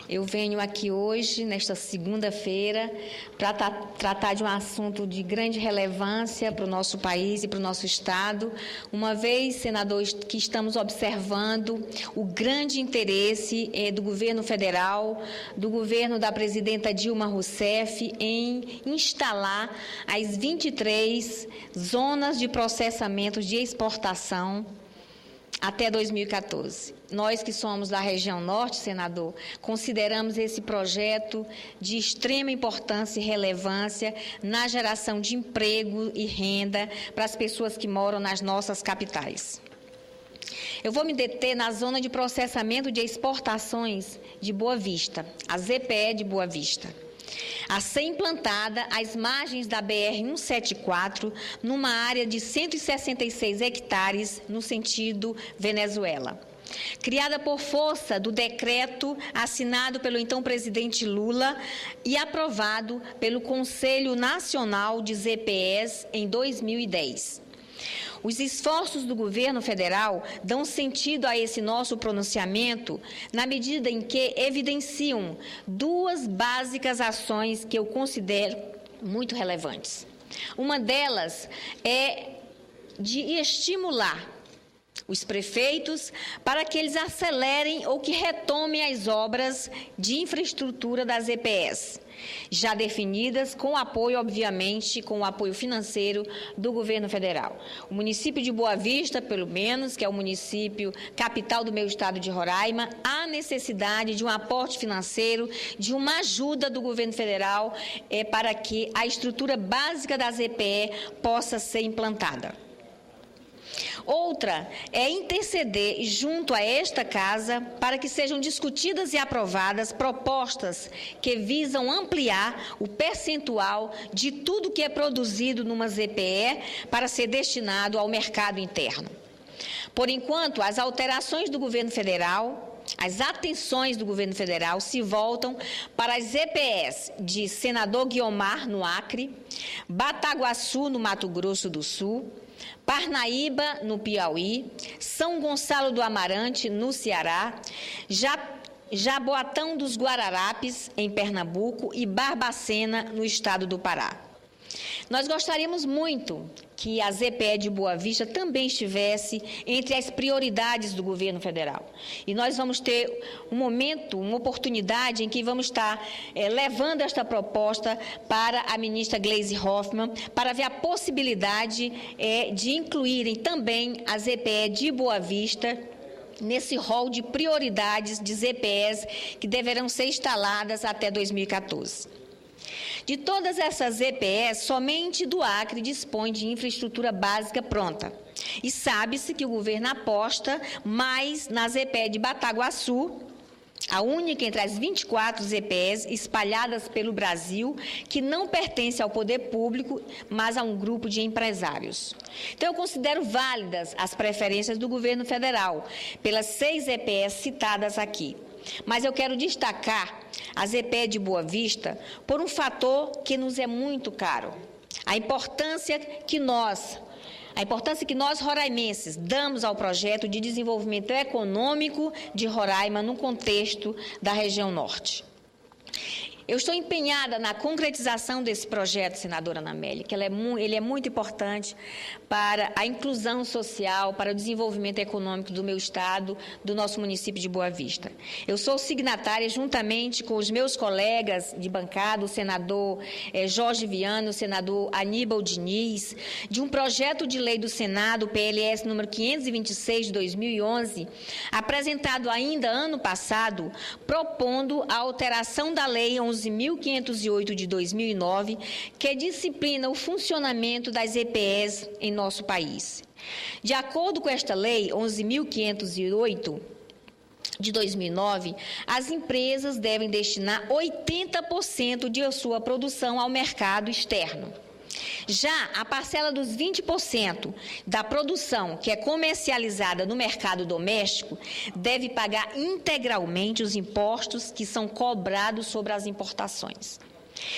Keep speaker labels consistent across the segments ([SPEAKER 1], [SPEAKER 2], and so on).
[SPEAKER 1] Eu venho aqui hoje, nesta segunda-feira, para tratar de um assunto de grande relevância para o nosso país e para o nosso Estado, uma vez, senador, que estamos observando o grande interesse do governo federal, do governo da presidenta Dilma Rousseff, em instalar as 23 zonas de processamento de exportação até 2014. Nós que somos da região norte, senador, consideramos esse projeto de extrema importância e relevância na geração de emprego e renda para as pessoas que moram nas nossas capitais. Eu vou me deter na zona de processamento de exportações de Boa Vista, a ZPE de Boa Vista, a ser implantada às margens da BR-174, numa área de 166 hectares, no sentido Venezuela. Criada por força do decreto assinado pelo então presidente Lula e aprovado pelo Conselho Nacional de ZPEs em 2010. Os esforços do governo federal dão sentido a esse nosso pronunciamento na medida em que evidenciam duas básicas ações que eu considero muito relevantes. Uma delas é de estimular os prefeitos para que eles acelerem ou que retomem as obras de infraestrutura das EPS, já definidas com apoio, obviamente, com o apoio financeiro do governo federal. O município de Boa Vista, pelo menos, que é o município capital do meu estado de Roraima, há necessidade de um aporte financeiro, de uma ajuda do governo federal para que a estrutura básica das EPE possa ser implantada. Outra é interceder junto a esta casa para que sejam discutidas e aprovadas propostas que visam ampliar o percentual de tudo que é produzido numa ZPE para ser destinado ao mercado interno. Por enquanto, as alterações do governo federal, as atenções do governo federal se voltam para as EPS de Senador Guiomar, no Acre, Bataguaçu, no Mato Grosso do Sul, Parnaíba, no Piauí, São Gonçalo do Amarante, no Ceará, Jaboatão dos Guararapes, em Pernambuco, e Barbacena, no estado do Pará. Nós gostaríamos muito que a ZPE de Boa Vista também estivesse entre as prioridades do governo federal. E nós vamos ter um momento, uma oportunidade em que vamos estar levando esta proposta para a ministra Gleisi Hoffmann, para ver a possibilidade de incluírem também a ZPE de Boa Vista nesse rol de prioridades de ZPEs que deverão ser instaladas até 2014. De todas essas EPS, somente do Acre dispõe de infraestrutura básica pronta. E sabe-se que o governo aposta mais na ZPE de Bataguaçu, a única entre as 24 ZPEs espalhadas pelo Brasil, que não pertence ao poder público, mas a um grupo de empresários. Então, eu considero válidas as preferências do governo federal, pelas 6 EPEs citadas aqui. Mas eu quero destacar a ZPE de Boa Vista por um fator que nos é muito caro. A importância que nós roraimenses damos ao projeto de desenvolvimento econômico de Roraima no contexto da região norte. Eu estou empenhada na concretização desse projeto, senadora Ana Amélia, que ele é muito importante para a inclusão social, para o desenvolvimento econômico do meu estado, do nosso município de Boa Vista. Eu sou signatária, juntamente com os meus colegas de bancada, o senador Jorge Viana, o senador Aníbal Diniz, de um projeto de lei do Senado, PLS número 526 de 2011, apresentado ainda ano passado, propondo a alteração da lei 11.508 de 2009, que disciplina o funcionamento das EPS em nosso país. De acordo com esta lei 11.508 de 2009, as empresas devem destinar 80% de sua produção ao mercado externo. Já a parcela dos 20% da produção que é comercializada no mercado doméstico deve pagar integralmente os impostos que são cobrados sobre as importações.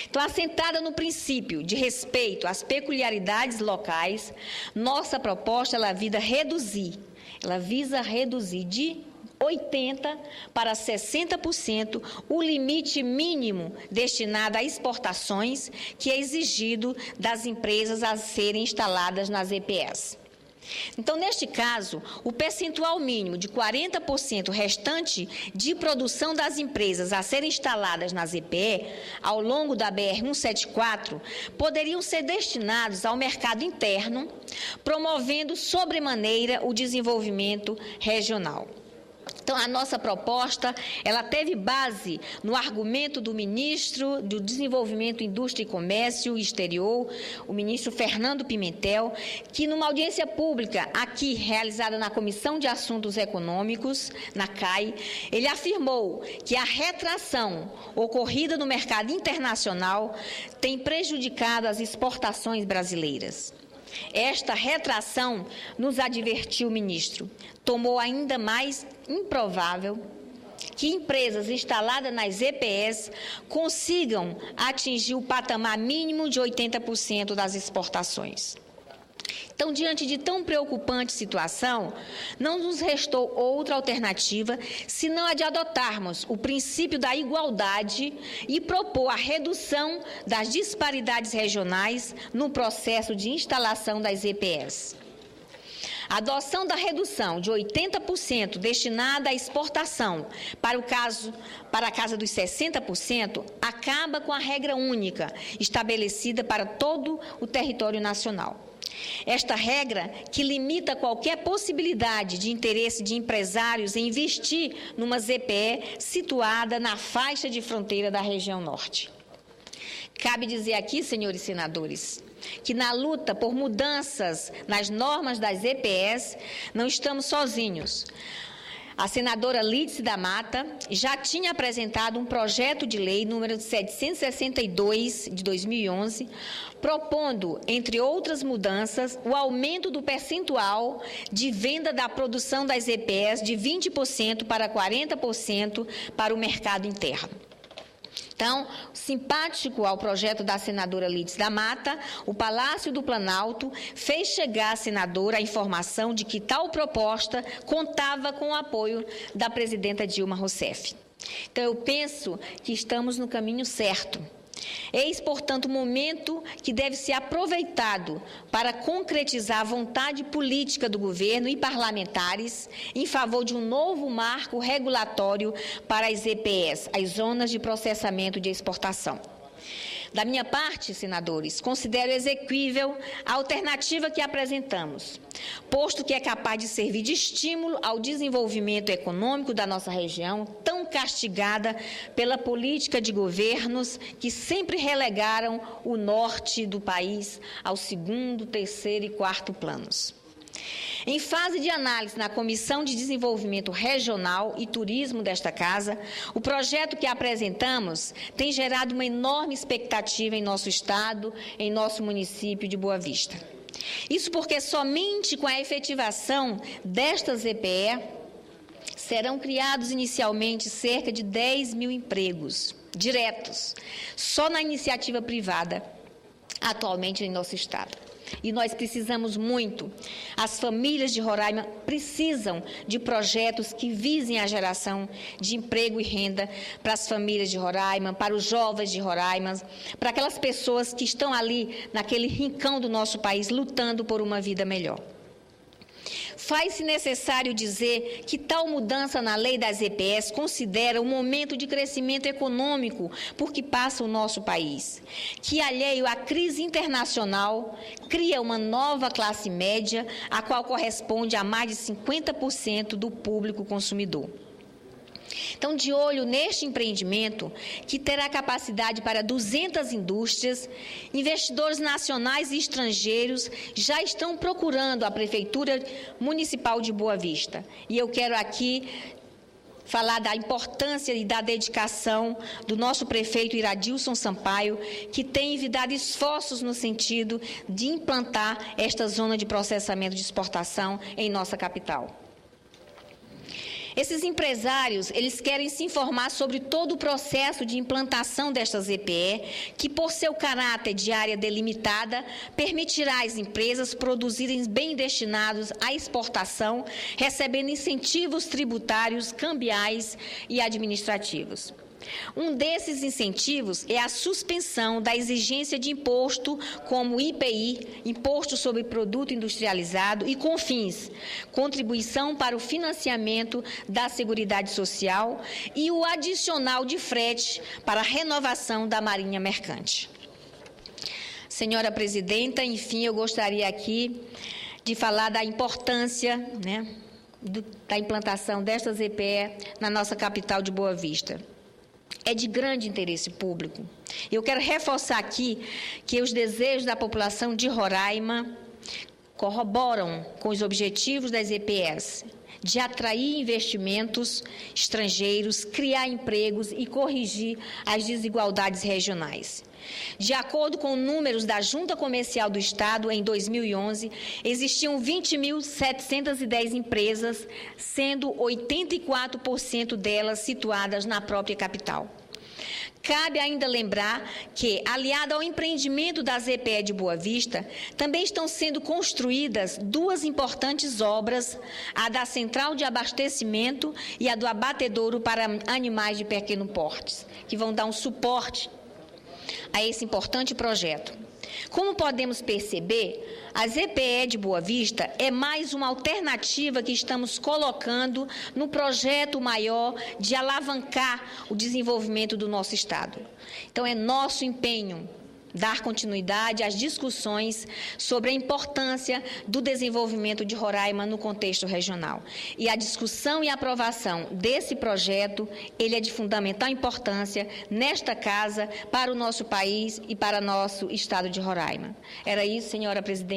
[SPEAKER 1] Então, assentada no princípio de respeito às peculiaridades locais, nossa proposta visa reduzir de 80% para 60% o limite mínimo destinado a exportações que é exigido das empresas a serem instaladas nas EPS. Então, neste caso, o percentual mínimo de 40% restante de produção das empresas a serem instaladas nas EPE ao longo da BR-174 poderiam ser destinados ao mercado interno, promovendo sobremaneira o desenvolvimento regional. Então, a nossa proposta, ela teve base no argumento do ministro do Desenvolvimento, Indústria e Comércio Exterior, o ministro Fernando Pimentel, que numa audiência pública aqui realizada na Comissão de Assuntos Econômicos, na CAI, ele afirmou que a retração ocorrida no mercado internacional tem prejudicado as exportações brasileiras. Esta retração, nos advertiu o ministro, tornou ainda mais improvável que empresas instaladas nas EPS consigam atingir o patamar mínimo de 80% das exportações. Então, diante de tão preocupante situação, não nos restou outra alternativa senão a de adotarmos o princípio da igualdade e propor a redução das disparidades regionais no processo de instalação das EPS. A adoção da redução de 80% destinada à exportação para a casa dos 60% acaba com a regra única estabelecida para todo o território nacional. Esta regra, que limita qualquer possibilidade de interesse de empresários em investir numa ZPE situada na faixa de fronteira da região norte. Cabe dizer aqui, senhores senadores, que na luta por mudanças nas normas das EPS não estamos sozinhos. A senadora Lídice da Mata já tinha apresentado um projeto de lei número 762 de 2011, propondo, entre outras mudanças, o aumento do percentual de venda da produção das EPS de 20% para 40% para o mercado interno. Então, simpático ao projeto da senadora Lídice da Mata, o Palácio do Planalto fez chegar à senadora a informação de que tal proposta contava com o apoio da presidenta Dilma Rousseff. Então, eu penso que estamos no caminho certo. Eis, portanto, o momento que deve ser aproveitado para concretizar a vontade política do governo e parlamentares em favor de um novo marco regulatório para as EPS, as zonas de processamento de exportação. Da minha parte, senadores, considero exequível a alternativa que apresentamos, posto que é capaz de servir de estímulo ao desenvolvimento econômico da nossa região, tão castigada pela política de governos que sempre relegaram o norte do país ao segundo, terceiro e quarto planos. Em fase de análise na Comissão de Desenvolvimento Regional e Turismo desta Casa, o projeto que apresentamos tem gerado uma enorme expectativa em nosso Estado, em nosso município de Boa Vista. Isso porque somente com a efetivação destas EPE serão criados inicialmente cerca de 10 mil empregos diretos, só na iniciativa privada, atualmente em nosso Estado. E nós precisamos muito, as famílias de Roraima precisam de projetos que visem a geração de emprego e renda para as famílias de Roraima, para os jovens de Roraima, para aquelas pessoas que estão ali naquele rincão do nosso país lutando por uma vida melhor. Faz-se necessário dizer que tal mudança na lei das EPS considera um momento de crescimento econômico por que passa o nosso país, que, alheio à crise internacional, cria uma nova classe média, a qual corresponde a mais de 50% do público consumidor. Então, de olho neste empreendimento, que terá capacidade para 200 indústrias, investidores nacionais e estrangeiros já estão procurando a Prefeitura Municipal de Boa Vista. E eu quero aqui falar da importância e da dedicação do nosso prefeito Iradilson Sampaio, que tem envidado esforços no sentido de implantar esta zona de processamento de exportação em nossa capital. Esses empresários, eles querem se informar sobre todo o processo de implantação destas EPE, que por seu caráter de área delimitada, permitirá às empresas produzirem bem destinados à exportação, recebendo incentivos tributários, cambiais e administrativos. Um desses incentivos é a suspensão da exigência de imposto como IPI, Imposto sobre Produto Industrializado, e CONFINS, Contribuição para o Financiamento da Seguridade Social, e o adicional de frete para a renovação da Marinha Mercante. Senhora Presidenta, enfim, eu gostaria aqui de falar da importância, da implantação destas EPE na nossa capital de Boa Vista. É de grande interesse público. Eu quero reforçar aqui que os desejos da população de Roraima corroboram com os objetivos das EPEs de atrair investimentos estrangeiros, criar empregos e corrigir as desigualdades regionais. De acordo com números da Junta Comercial do Estado, em 2011, existiam 20.710 empresas, sendo 84% delas situadas na própria capital. Cabe ainda lembrar que, aliado ao empreendimento das EPE de Boa Vista, também estão sendo construídas duas importantes obras, a da Central de Abastecimento e a do Abatedouro para Animais de Pequeno Porte, que vão dar um suporte a esse importante projeto. Como podemos perceber, as EPE de Boa Vista é mais uma alternativa que estamos colocando no projeto maior de alavancar o desenvolvimento do nosso Estado. Então, é nosso empenho dar continuidade às discussões sobre a importância do desenvolvimento de Roraima no contexto regional. E a discussão e aprovação desse projeto, ele é de fundamental importância nesta casa, para o nosso país e para o nosso Estado de Roraima. Era isso, senhora Presidenta.